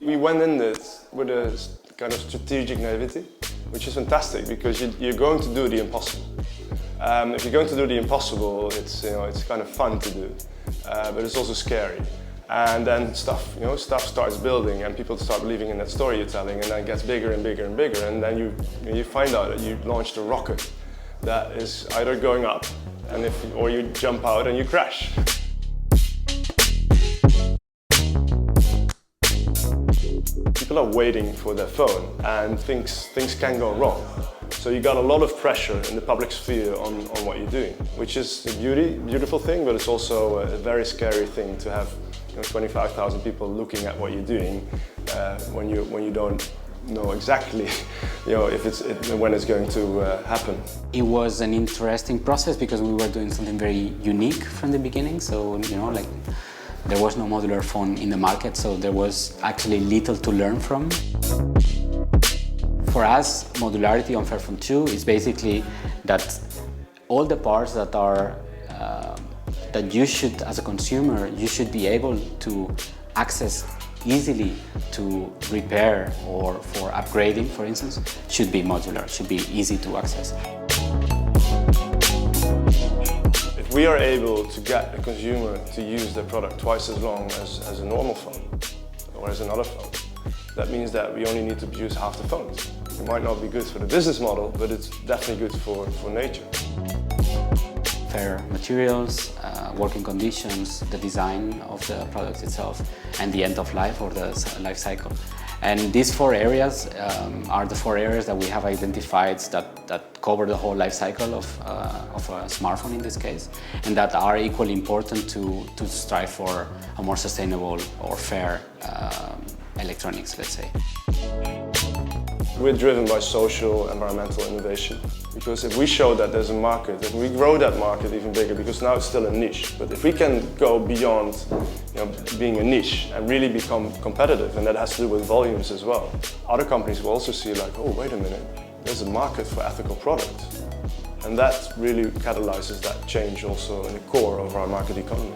We went in this with a kind of strategic naivety, which is fantastic because you're going to do the impossible. If you're going to do the impossible, it's kind of fun to do, but it's also scary. And then stuff starts building, and people start believing in that story you're telling, and then it gets bigger and bigger and bigger, and then you find out that you launched a rocket that is either going up, or you jump out and you crash. People are waiting for their phone, and things can go wrong. So you got a lot of pressure in the public sphere on what you're doing, which is a beautiful thing, but it's also a very scary thing to have 25,000 people looking at what you're doing when you don't know exactly when it's going to happen. It was an interesting process because we were doing something very unique from the beginning. So there was no modular phone in the market, so there was actually little to learn from. For us, modularity on Fairphone 2 is basically that all the parts that are that you should, as a consumer, you should be able to access easily to repair or for upgrading, for instance, should be modular, should be easy to access. If we are able to get a consumer to use their product twice as long as a normal phone or as another phone, that means that we only need to produce half the phones. It might not be good for the business model, but it's definitely good for nature. Fair materials, working conditions, the design of the product itself, and the end of life or the life cycle. And these 4 areas are the 4 areas that we have identified that cover the whole life cycle of a smartphone in this case, and that are equally important to strive for a more sustainable or fair electronics, let's say. We're driven by social, environmental innovation, because if we show that there's a market, if we grow that market even bigger, because now it's still a niche, but if we can go beyond being a niche and really become competitive, and that has to do with volumes as well, other companies will also see like, oh, wait a minute, there's a market for ethical products. And that really catalyzes that change also in the core of our market economy.